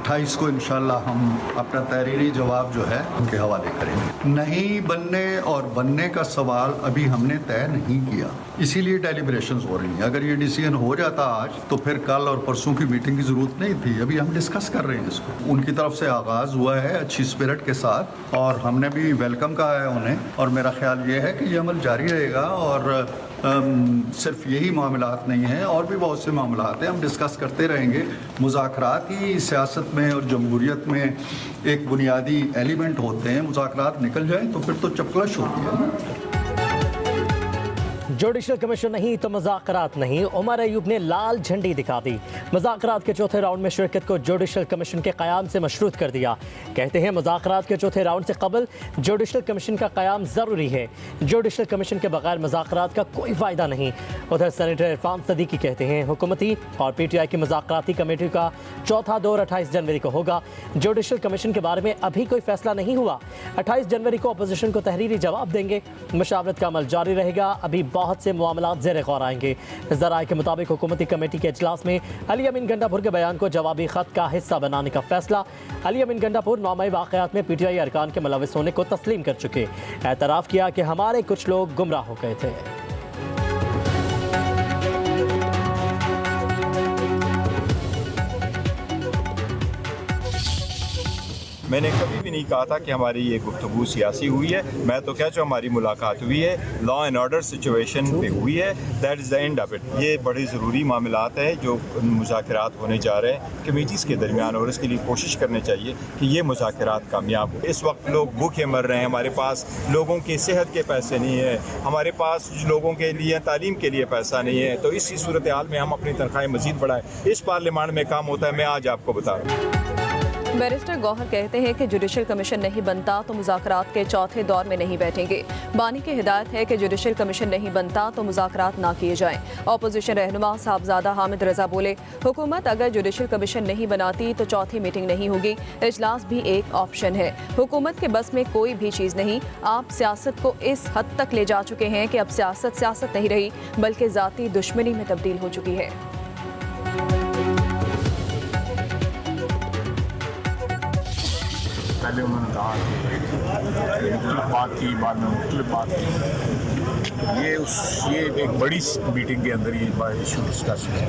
28 को इंशाल्लाह हम अपना तहरीरी जवाब जो है उनके हवाले करेंगे। नहीं बनने और बनने का सवाल अभी हमने तय नहीं किया, इसीलिए डेलिब्रेशंस हो रही हैं। अगर ये डिसीजन हो जाता आज तो फिर कल और परसों की मीटिंग की जरूरत नहीं थी। अभी हम डिस्कस कर रहे हैं इसको। उनकी तरफ से आगाज हुआ है अच्छी स्पिरिट के साथ और हमने भी वेलकम कहा है उन्हें, और मेरा ख्याल ये है कि ये अमल जारी रहेगा। और सिर्फ यही मामलात नहीं हैं, और भी बहुत से मामलात हैं, हम डिस्कस करते रहेंगे। मुज़ाकरात ही सियासत में और जमहूरियत में एक बुनियादी एलिमेंट होते हैं। मुज़ाकरात निकल जाएं तो फिर तो चपकलश होती है ना। जुडिशल कमीशन नहीं तो मुज़ाकरात नहीं, उमर अयूब ने लाल झंडी दिखा दी। मुज़ाकरात के चौथे राउंड में शिरकत को जुडिशल कमीशन के क़याम से मशरूत कर दिया। कहते हैं मुज़ाकरात के चौथे राउंड से कबल जुडिशल कमीशन का क़याम ज़रूरी है। जुडिशल कमीशन के बगैर मुज़ाकरात का कोई फ़ायदा नहीं। उधर सेनेटर इरफान सदीकी कहते हैं हुकूमती और PTI की मुज़ाकराती कमेटी का चौथा दौर 28 जनवरी को होगा। जुडिशल कमीशन के बारे में अभी कोई फैसला नहीं हुआ। 28 जनवरी को अपोजिशन को तहरीरी जवाब देंगे। मुशावरत का अमल जारी रहेगा। अभी बहुत से मामलात ज़ेर गौर आएंगे। ज़राए के मुताबिक हुकूमती कमेटी के इजलास में अली अमीन गंडापुर के बयान को जवाबी ख़त का हिस्सा बनाने का फैसला। अली अमीन गंडापुर नौमाही वाक़यात में PTI अरकान के मुलव्वस होने को तस्लीम कर चुके। एतराफ़ किया कि हमारे कुछ लोग गुमराह हो गए थे। मैंने कभी भी नहीं कहा था कि हमारी ये गुफ्तगू सियासी हुई है। मैं तो कह चुका हमारी मुलाकात हुई है, लॉ एंड ऑर्डर सिचुएशन पे हुई है। That is the end of it. ये बड़ी ज़रूरी मामलात है जो मुज़ाकरात होने जा रहे हैं कमेटीज़ के दरमियान, और इसके लिए कोशिश करनी चाहिए कि ये मुज़ाकरात कामयाब हो। इस वक्त लोग भूखे मर रहे हैं, हमारे पास लोगों की सेहत के पैसे नहीं है, हमारे पास लोगों के लिए तालीम के लिए पैसा नहीं है। तो इसी सूरत हाल में हम अपनी तनख्वाहें मज़ीद बढ़ाएं। इस पार्लियामान में काम होता है, मैं आज आपको बता रहा हूँ। बैरिस्टर गौहर कहते हैं कि जुडिशल कमीशन नहीं बनता तो मुज़ाकरात के चौथे दौर में नहीं बैठेंगे। बानी की हिदायत है कि जुडिशल कमीशन नहीं बनता तो मुज़ाकरात ना किए जाएं। अपोजिशन रहनुमा साहबजादा हामिद रजा बोले, हुकूमत अगर जुडिशल कमीशन नहीं बनाती तो चौथी मीटिंग नहीं होगी। इजलास भी एक ऑप्शन है। हुकूमत के बस में कोई भी चीज़ नहीं। आप सियासत को इस हद तक ले जा चुके हैं कि अब सियासत नहीं रही बल्कि ज़ाती दुश्मनी में तब्दील हो चुकी है। पहले उन्होंने कहा कि मुख्तलिफ बात की, बाद में मुख्तलिफ बात की। ये एक बड़ी मीटिंग के अंदर ये इशू डिस्कस है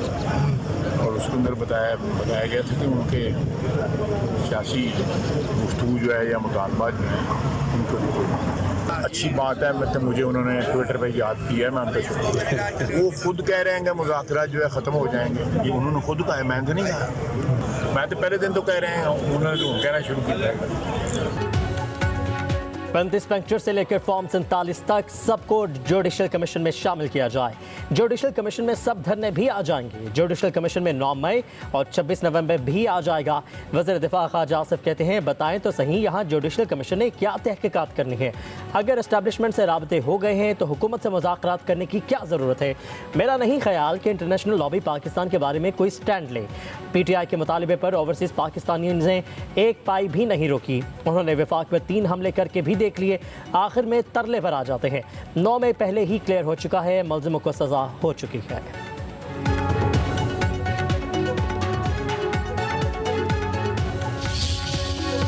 और उसके अंदर बताया गया था कि उनके सियासी गुफ्तगू जो है या मुतालबात जो है उनको अच्छी बात है। मतलब मुझे उन्होंने ट्विटर पे याद किया है, मैं उनका शुक्रिया। वो खुद कह रहे हैं कि मुज़ाकरात जो है ख़त्म हो जाएंगे। ये उन्होंने खुद कहा है, मैं तो नहीं कहा। मैं तो पहले दिन तो कह रहे हैं, उन्होंने तो कहना शुरू किया है। 35 पेंक्चर से लेकर फॉर्म 47 तक सबको जुडिशल कमीशन में शामिल किया जाए। जुडिशल कमीशन में सब धरने भी आ जाएंगे। जुडिशल कमीशन में 9 मई और 26 नवंबर भी आ जाएगा। वज़ीर दिफा ख्वाजा आसिफ कहते हैं, बताएं तो सही यहाँ जुडिशल कमीशन ने क्या तहकीकात करनी है। अगर एस्टैब्लिशमेंट से राबते हो गए हैं तो हुकूमत से मुज़ाकरात करने की क्या ज़रूरत है। मेरा नहीं ख्याल कि इंटरनेशनल लॉबी पाकिस्तान के बारे में कोई स्टैंड ले। PTI के मुतालबे पर ओवरसीज़ पाकिस्तानियों ने एक पाई भी नहीं रोकी। उन्होंने वफाक में 3 हमले करके भी देख लिए, आखिर में तरले पर आ जाते हैं। 9 मई पहले ही क्लियर हो चुका है, मुल्ज़िमों को सज़ा हो चुकी है।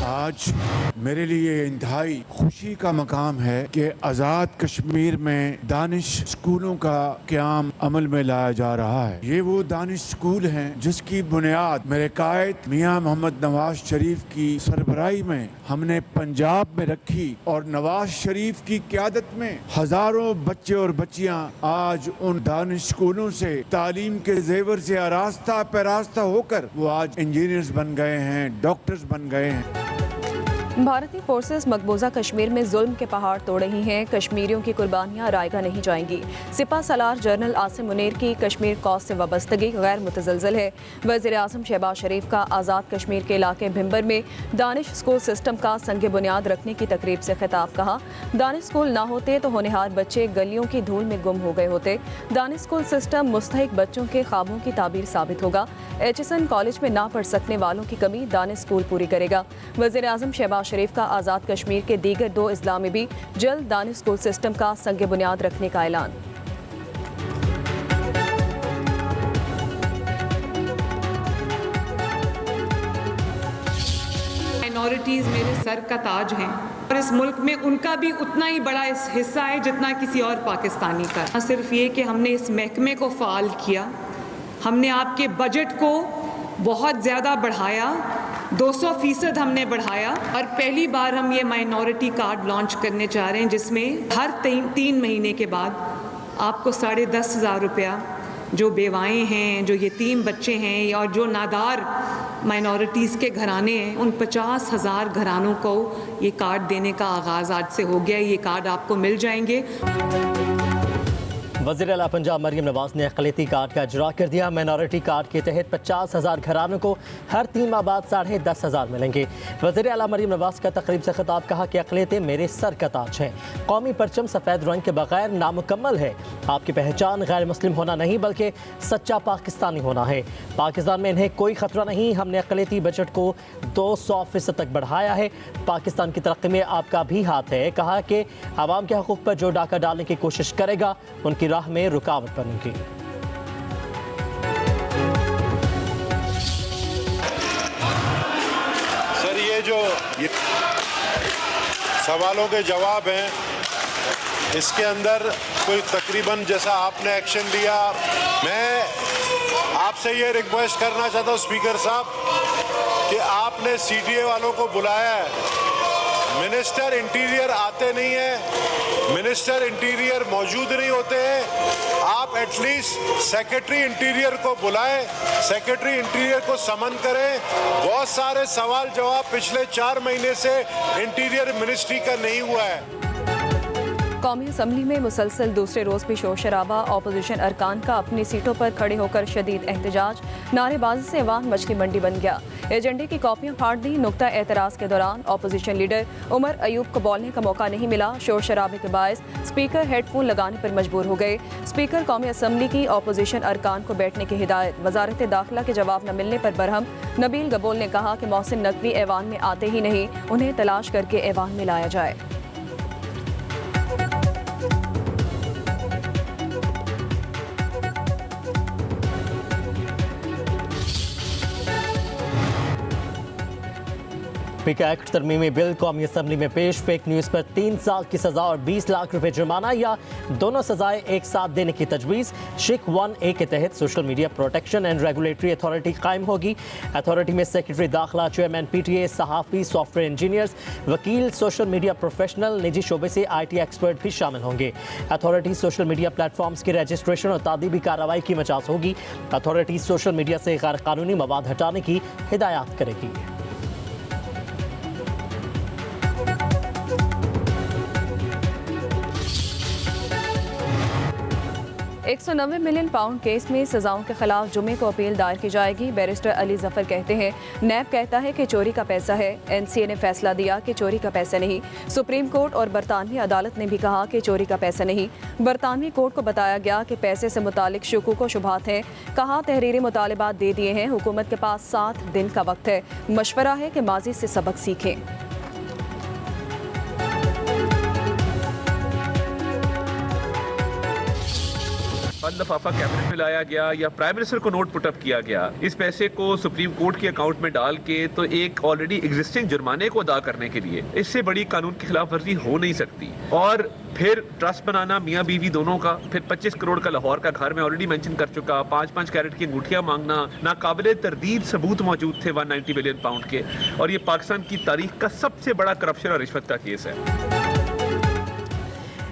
आज मेरे लिए इंतहाई खुशी का मकाम है कि आज़ाद कश्मीर में दानिश स्कूलों का क़याम अमल में लाया जा रहा है। ये वो दानिश स्कूल हैं जिसकी बुनियाद मेरे कायद मियाँ मोहम्मद नवाज शरीफ की सरबराही में हमने पंजाब में रखी, और नवाज शरीफ की क़यादत में हज़ारों बच्चे और बच्चियाँ आज उन दानिश स्कूलों से तालीम के जेवर से आरास्ता पैरास्ता होकर वो आज इंजीनियर्स बन गए हैं, डॉक्टर्स बन गए हैं। भारतीय फोर्सेस मकबूजा कश्मीर में जुल्म के पहाड़ तोड़ रही हैं। कश्मीरियों की कुर्बानियां रायगा नहीं जाएंगी। सिपा सलार जनरल आसिम मुनीर की कश्मीर कौस से वाबस्तगी गैर मुतज़लज़ल है। वज़ीर आज़म शहबाज शरीफ का आज़ाद कश्मीर के इलाके भिम्बर में दानिश स्कूल सिस्टम का संग बुनियाद रखने की तकरीब से खिताब। कहा, दानिश स्कूल ना होते तो होनहार बच्चे गलियों की धूल में गुम हो गए होते। दानिश स्कूल सिस्टम मुस्तहिक बच्चों के ख्वाबों की ताबीर साबित होगा। HSN कॉलेज में ना पढ़ सकने वालों की कमी दानिश स्कूल पूरी करेगा। वज़ीर आज़म शहबाज शरीफ का आज़ाद कश्मीर के दीगर 2 अजला में भी जल्द दानिश स्कूल सिस्टम का संग बुनियाद रखने का ऐलान। माइनॉरिटीज़ मेरे सर का ताज हैं और इस मुल्क में उनका भी उतना ही बड़ा हिस्सा है जितना किसी और पाकिस्तानी का। सिर्फ ये कि हमने इस महकमे को फ़ाल किया, हमने आपके बजट को बहुत ज़्यादा बढ़ाया, 200% हमने बढ़ाया और पहली बार हम ये माइनॉरिटी कार्ड लॉन्च करने जा रहे हैं जिसमें हर 3 महीने के बाद आपको 10,500 रुपया जो बेवाएँ हैं, जो यतीम बच्चे हैं और जो नादार माइनॉरिटीज़ के घराने हैं, उन 50,000 घरानों को ये कार्ड देने का आगाज़ आज से हो गया। ये कार्ड आपको मिल जाएंगे। वज़ीर आला पंजाब मरीम नवाज ने अक़लियती कार्ड का इजरा कर दिया। माइनॉरिटी कार्ड के तहत 50,000 घरानों को हर 3 माह बाद 10,500 मिलेंगे। वज़ीर आला मरीम नवाज का तकरीब से खिताब कहा कि अक़लियतें मेरे सर का ताज हैं। कौमी परचम सफ़ेद रंग के बगैर नामुकम्मल है। आपकी पहचान गैर मुस्लिम होना नहीं बल्कि सच्चा पाकिस्तानी होना है। पाकिस्तान में इन्हें कोई ख़तरा नहीं। हमने अक़लियती बजट को 200% तक बढ़ाया है। पाकिस्तान की तरक्की में आपका भी हाथ है। कहा कि आवाम के हकूक़ पर जो डाका डालने की कोशिश करेगा उनकी राह में रुकावट बनेगी। सर ये सवालों के जवाब हैं, इसके अंदर कोई तकरीबन जैसा आपने एक्शन लिया, मैं आपसे ये रिक्वेस्ट करना चाहता हूँ स्पीकर साहब कि आपने सीडीए वालों को बुलाया है, मिनिस्टर इंटीरियर आते नहीं है, मिनिस्टर इंटीरियर मौजूद नहीं होते हैं। आप एटलीस्ट सेक्रेटरी इंटीरियर को बुलाएं, सेक्रेटरी इंटीरियर को समन करें। बहुत सारे सवाल जवाब पिछले 4 महीने से इंटीरियर मिनिस्ट्री का नहीं हुआ है। कौमी असम्बली में मुसलसल दूसरे रोज़ भी शोर शराबा। ऑपोजिशन अरकान का अपनी सीटों पर खड़े होकर शदीद एहतजाज। नारेबाजी से ऐवान मछली मंडी बन गया। एजेंडे की कॉपियां फाड़ दी। नुक्ता एतराज़ के दौरान ऑपोजिशन लीडर उमर अयूब को बोलने का मौका नहीं मिला। शोर शराबे के बायस स्पीकर हेडफोन लगाने पर मजबूर हो गए। स्पीकर कौमी असम्बली की ऑपोजिशन अरकान को बैठने की हिदायत। वजारत दाखिला के जवाब न मिलने पर बरहम। नबील गबोल ने कहा कि मोहसिन नकवी ऐवान में आते ही नहीं, उन्हें तलाश करके ऐवान में लाया जाए। पिका एक्ट तरमीमी बिल कौमी असम्बली में पेश। फेक न्यूज़ पर 3 साल की सज़ा और 20 लाख रुपए जुर्माना या दोनों सजाएं एक साथ देने की तजवीज़। शिक 1A के तहत social media protection and regulatory authority कायम होगी। अथॉरिटी में सेक्रेटरी दाखिला, चेयरमैन PTA, सहाफ़ी, सॉफ्टवेयर इंजीनियर्स, वकील, सोशल मीडिया प्रोफेशनल, निजी शोबे से IT एक्सपर्ट भी शामिल होंगे। अथॉरिटी सोशल मीडिया प्लेटफॉर्म्स की रजिस्ट्रेशन और तादीबी कार्रवाई की मजाज होगी। अथॉरिटी सोशल मीडिया से गैर कानूनी मवाद हटाने की हिदायत करेगी। 190 मिलियन पाउंड केस में सजाओं के खिलाफ जुमे को अपील दायर की जाएगी। बैरिस्टर अली जफर कहते हैं नैब कहता है कि चोरी का पैसा है। NCA ने फैसला दिया कि चोरी का पैसा नहीं। सुप्रीम कोर्ट और बरतानवी अदालत ने भी कहा कि चोरी का पैसा नहीं। बरतानवी कोर्ट को बताया गया कि पैसे से मुतालिक शुकूक व शुबहात हैं। कहा तहरीरी मुतालिबात दे दिए हैं। हुकूमत के पास 7 दिन का वक्त है। मशवरा है कि माजी से सबक सीखें। फंड लफाफा कैबिनेट में लाया गया या प्राइम मिनिस्टर को नोट पुटअप किया गया, इस पैसे को सुप्रीम कोर्ट के अकाउंट में डाल के तो एक ऑलरेडी एग्जिस्टिंग जुर्माने को अदा करने के लिए इससे बड़ी कानून की खिलाफ वर्जी हो नहीं सकती। और फिर ट्रस्ट बनाना मियाँ बीवी दोनों का, फिर 25 करोड़ का लाहौर का घर में ऑलरेडी मेंशन कर चुका, 5-5 कैरेट की अंगूठियां मांगना, नाकाबिले तरदीद सबूत मौजूद थे 190 बिलियन पाउंड के। और ये पाकिस्तान की तारीख का सबसे बड़ा करप्शन और रिश्वत का केस है।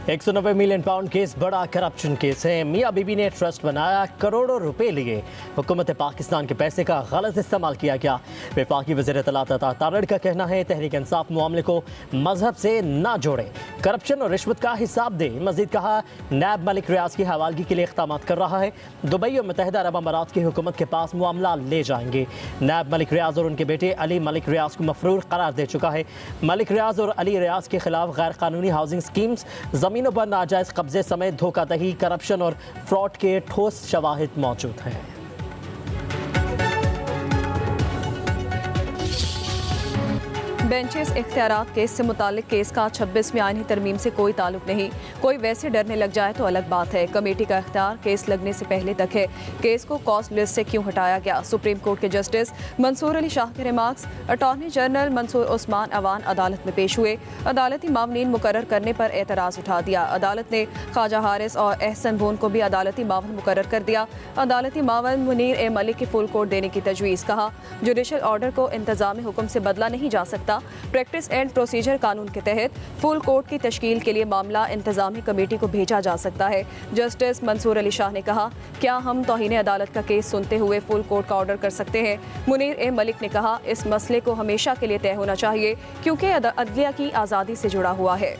190 मिलियन पाउंड केस बड़ा करप्शन केस है। मियाँ बीबी ने ट्रस्ट बनाया, करोड़ों रुपए लिए। हुकूमत पाकिस्तान के पैसे का गलत इस्तेमाल किया गया। वफाकी वज़ीर इत्तलात अता तारड़ का कहना है तहरीक इंसाफ मामले को मजहब से ना जोड़े, करप्शन और रिश्वत का हिसाब दे। मजीद कहा नैब मलिक रियाज की हवालगी के लिए इक़दाम कर रहा है। दुबई और मुत्तहिदा अरब अमारात की हुकूमत के पास मामला ले जाएंगे। नैब मलिक रियाज और उनके बेटे अली मलिक रियाज को मफरूर करार दे चुका है। मलिक रियाज और अली रियाज के खिलाफ गैर कानूनी हाउसिंग स्कीम्स, ज़मीनों पर नाजायज़ कब्जे समेत धोखाधड़ी, करप्शन और फ्रॉड के ठोस शवाहिद मौजूद हैं। बेंचेस इख्तियारात केस से मुतालिक केस का 26वीं आईनी तरमीम से कोई ताल्लुक नहीं। कोई वैसे डरने लग जाए तो अलग बात है। कमेटी का इख्तियार केस लगने से पहले तक है। केस को कॉस्ट लिस्ट से क्यों हटाया गया? सुप्रीम कोर्ट के जस्टिस मंसूर अली शाह के remarks. Attorney general Mansoor Usman Awan अदालत में पेश हुए। अदालती मामलीन मुकर्रर करने पर एतराज़ उठा दिया। अदालत ने ख्वाजा हारिस और एहसन बोन को भी अदालती मावन मुकर्रर कर दिया। अदालती मावन मुनीर ए मलिक की फुल कोर्ट देने की तजवीज़। कहा जुडिशल ऑर्डर को इंतजामी हुक्म से बदला नहीं जा सकता। प्रैक्टिस एंड प्रोसीजर कानून के तहत फुल कोर्ट की तश्कील के लिए मामला इंतजामी कमेटी को भेजा जा सकता है। जस्टिस मंसूर अली शाह ने कहा, क्या हम तौहीन अदालत का केस सुनते हुए फुल कोर्ट का ऑर्डर कर सकते हैं? मुनीर ए मलिक ने कहा, इस मसले को हमेशा के लिए तय होना चाहिए क्योंकि अदलिया की आज़ादी से जुड़ा हुआ है।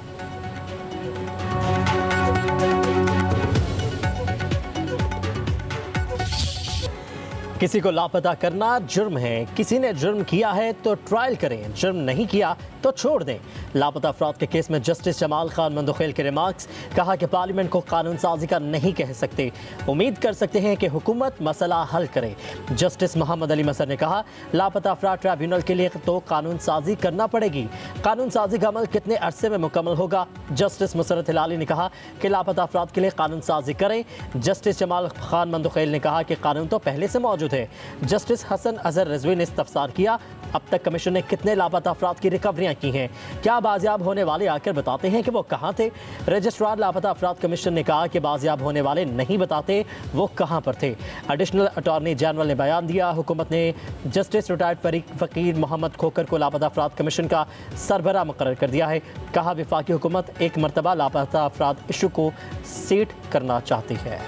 किसी को लापता करना जुर्म है। किसी ने जुर्म किया है तो ट्रायल करें, जुर्म नहीं किया तो छोड़ दें। लापता अफराद के केस में जस्टिस जमाल खान मंदोखेल के रिमार्क्स। कहा कि पार्लियामेंट को कानून साजी का नहीं कह सकते, उम्मीद कर सकते हैं कि हुकूमत मसला हल करे। जस्टिस मोहम्मद अली मसर ने कहा, लापता अफराद ट्राइब्यूनल के लिए तो कानून साजी करना पड़ेगी। कानून साजी का अमल कितने अरसे में मुकम्मल होगा? जस्टिस मुसरत हिलाली ने कहा कि लापता अफराद के लिए कानून साजी करें। जस्टिस जमाल खान मंदोखेल ने कहा कि कानून तो पहले से मौजूद है। जस्टिस हसन अजहर रिजवी ने इस्तफसार किया, अब तक कमीशन ने कितने लापता अफराद की रिकवरियां की हैं? क्या बाजियाब होने वाले आकर बताते हैं कि वो कहाँ थे? रजिस्ट्रार लापता अफराद कमीशन ने कहा कि बाजियाब होने वाले नहीं बताते वो कहाँ पर थे। एडिशनल अटॉर्नी जनरल ने बयान दिया, हुकूमत ने जस्टिस रिटायर्ड फकीर मोहम्मद खोकर को लापता अफराद कमीशन का सरबराह मुकर्रर कर दिया है। कहा, वफाकी हुकूमत एक मरतबा लापता अफराद इशू को सेट करना चाहती है।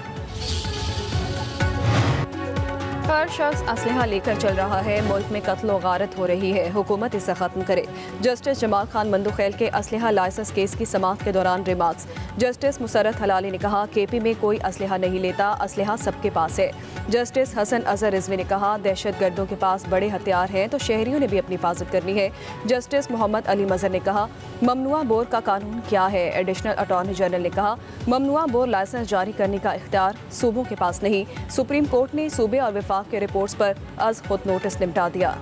हर शख्स असलहा लेकर चल रहा है, मुल्क में कत्ल व गारत हो रही है, हुकूमत इसे ख़त्म करे। जस्टिस जमाल खान मंदोखेल के असलहा लाइसेंस केस की समाअत के दौरान रिमार्क्स। जस्टिस मुसरत हलाली ने कहा, केपी में कोई असलहा नहीं लेता, असलहा सबके पास है। जस्टिस हसन अजहर रिजवी ने कहा, दहशत गर्दों के पास बड़े हथियार हैं तो शहरियों ने भी अपनी हिफाजत करनी है। जस्टिस मोहम्मद अली मजहर ने कहा, ममनुआ बोर का कानून क्या है? एडिशनल अटॉर्नी जनरल ने कहा, ममनुआ बोर लाइसेंस जारी करने का इख्तियार सूबों के पास नहीं। सुप्रीम कोर्ट ने सूबे और वफाक के रिपोर्ट्स पर आज खुद नोटिस निपटा दिया।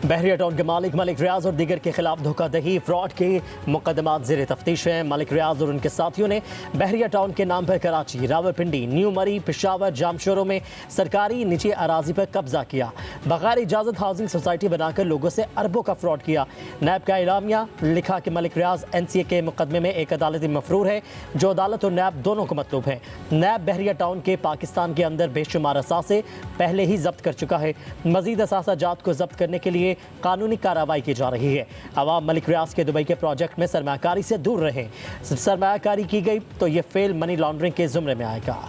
बहरिया टाउन के मालिक मलिक रियाज और दीगर के खिलाफ धोखाधड़ी फ्रॉड के मुकदमात ज़ेर तफ्तीश हैं। मलिक रियाज और उनके साथियों ने बहरिया टाउन के नाम पर कराची, रावलपिंडी, न्यू मरी, पेशावर, जामशोरों में सरकारी निजी अराजी पर कब्जा किया। बगैर इजाज़त हाउसिंग सोसाइटी बनाकर लोगों से अरबों का फ्रॉड किया। नैब का इलामिया लिखा कि मलिक रियाज NCA के मुकदमे में एक अदालती मफरूर है जो अदालत और नैब दोनों को मतलूब है। नैब बहरिया टाउन के पाकिस्तान के अंदर बेशुमार असासे पहले ही जब्त कर चुका है। मजीद असासा जात को जब्त करने के लिए कानूनी कार्रवाई की जा रही है। अवाम मलिक रियाज के दुबई के प्रोजेक्ट में सरमायाकारी से दूर रहें। सरमायाकारी की गई तो ये फेल मनी लॉन्ड्रिंग के जुमरे में आएगा।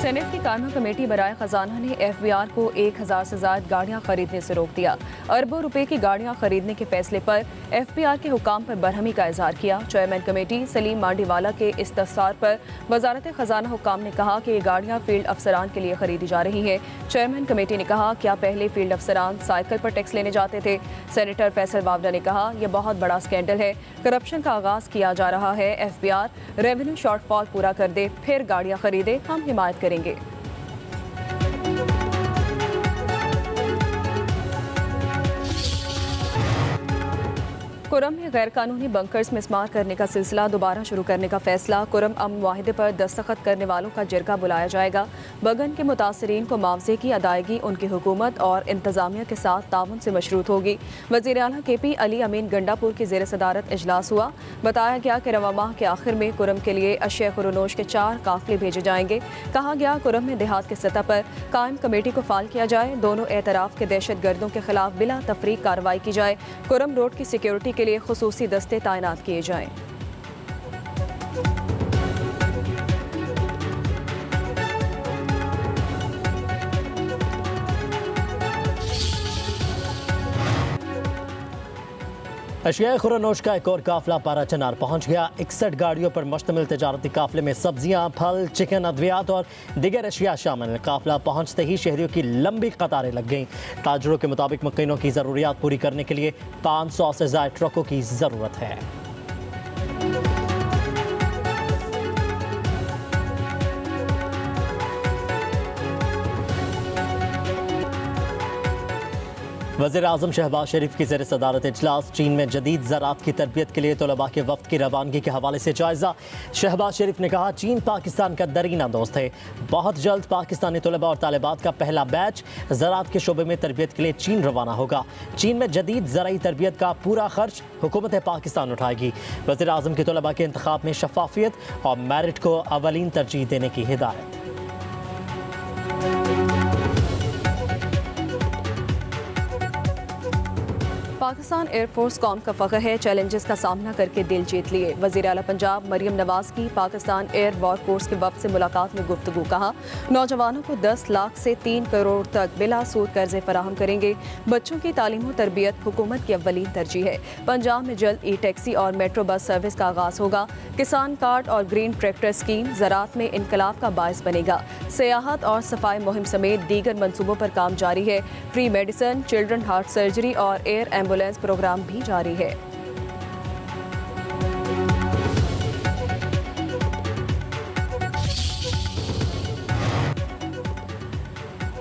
सेनेट की कायमा कमेटी बराए खजाना ने FBR को 1000 से ज़ायद गाड़ियाँ खरीदने से रोक दिया। अरबों रुपए की गाड़ियाँ खरीदने के फैसले पर FBR के हुकाम पर बरहमी का इजहार किया। चेयरमैन कमेटी सलीम मांडीवाला के इस्तफसार पर वजारत खजाना हुकाम ने कहा कि ये गाड़ियाँ फील्ड अफसरान के लिए खरीदी जा रही हैं। चेयरमैन कमेटी ने कहा, क्या पहले फील्ड अफसरान साइकिल पर टैक्स लेने जाते थे? सेनेटर फैसल बावड़ा ने कहा, यह बहुत बड़ा स्कैंडल है, करप्शन का आगाज़ किया जा रहा है। FBR रेवेन्यू शॉर्टफॉल पूरा कर दे फिर गाड़ियाँ खरीदे, हम हिमायत करेंगे। कुरम में गैर कानूनी बंकर्स में इस्तेमाल करने का सिलसिला दोबारा शुरू करने का फैसला। कुरम अमन मुआहिदे पर दस्तखत करने वालों का जिरगा बुलाया जाएगा। बगन के मुतासरीन को मुआवजे की अदायगी उनकी हुकूमत और इंतजामिया के साथ ताउन से मशरूत होगी। वज़ीर आला KP अली अमीन गंडापुर की ज़ेर सदारत इजलास हुआ। बताया गया कि रवा माह के आखिर में कुरम के लिए अशिया खुरनोश के 4 काफिले भेजे जाएंगे। कहा गया, कुरम में देहात के सतह पर कायम कमेटी को फाल किया जाए। दोनों एतराफ़ के दहशत गर्दों के खिलाफ बिला तफरीक कार्रवाई की जाए। कुरम रोड की सिक्योरिटी के लिए खुसूसी दस्ते तैनात किए जाएं। अशिया खुरनोश का एक और काफिला पारा चनार पहुंच गया। 61 गाड़ियों पर मुश्तमिल तजारती काफिले में सब्जियां, फल, चिकन, अद्वियात और दीगर अशिया शामिल। काफिला पहुंचते ही शहरियों की लंबी कतारें लग गईं। ताजरों के मुताबिक मुकीनों की ज़रूरियात पूरी करने के लिए 500 से ज़ायद ट्रकों की ज़रूरत है। वज़ीर आज़म शहबाज शरीफ की ज़ेर सदारत इजलास चीन में जदीद ज़राअत की तरबियत के लिए तलबा के वफ़द की रवानगी के हवाले से जायज़ा। शहबाज शरीफ ने कहा, चीन पाकिस्तान का दरीना दोस्त है। बहुत जल्द पाकिस्तानी तलबा और तालिबात का पहला बैच ज़राअत के शोबे में तरबियत के लिए चीन रवाना होगा। चीन में जदीद ज़राई तरबियत का पूरा खर्च हुकूमत पाकिस्तान उठाएगी। वज़ीर आज़म के तलबा के इंतखाब में शफाफियत और मेरिट को अवलीन तरजीह देने की हिदायत। पाकिस्तान एयरफोर्स कौम का फ़ख्र है, चैलेंजेस का सामना करके दिल जीत लिए। वज़ीर आला पंजाब मरियम नवाज़ की पाकिस्तान एयर वॉर कोर्स के वफ़द से मुलाकात में गुफ्तगू। कहा, नौजवानों को 10 लाख से 3 करोड़ तक बिला सूद कर्जे फराहम करेंगे। बच्चों की तालीम और तरबियत हुकूमत की अव्वलीन तरजीह है। पंजाब में जल्द ई टैक्सी और मेट्रो बस सर्विस का आगाज़ होगा। किसान कार्ड और ग्रीन ट्रैक्टर स्कीम ज़राअत में इनकलाब का बायस बनेगा। सियाहत और सफाई मुहिम समेत दीगर मनसूबों पर काम जारी है। Free medicine, children heart surgery और एयर एम्बुलेंस प्रोग्राम भी जारी है।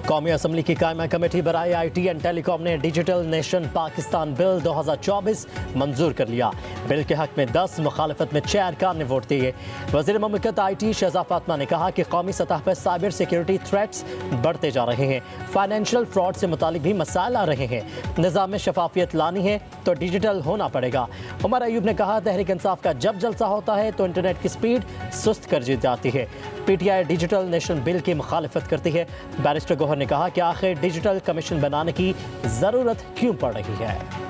कौमी असम्बली की कायमा कमेटी बराए IT एंड टेलीकॉम ने डिजिटल नेशन पाकिस्तान बिल 2024 मंजूर कर लिया। बिल के हक में 10, मुखालफत में 6 अरकान ने वोट दिए। वज़ीर ममलिकत IT शहज़ाद फातिमा ने कहा कि कौमी सतह पर साइबर सिक्योरिटी थ्रेट्स बढ़ते जा रहे हैं। फाइनेंशियल फ्रॉड से मुतालिक भी मसाइल आ रहे हैं। निज़ाम में शफाफियत लानी है तो डिजिटल होना पड़ेगा। उमर अयूब ने कहा, तहरीक इंसाफ का जब जलसा होता है तो इंटरनेट की स्पीड सुस्त कर दी जाती है। PTI डिजिटल नेशन बिल की मुखालफत करती है। बैरिस्टर गौहर ने कहा कि आखिर डिजिटल कमीशन बनाने की ज़रूरत क्यों पड़ रही है।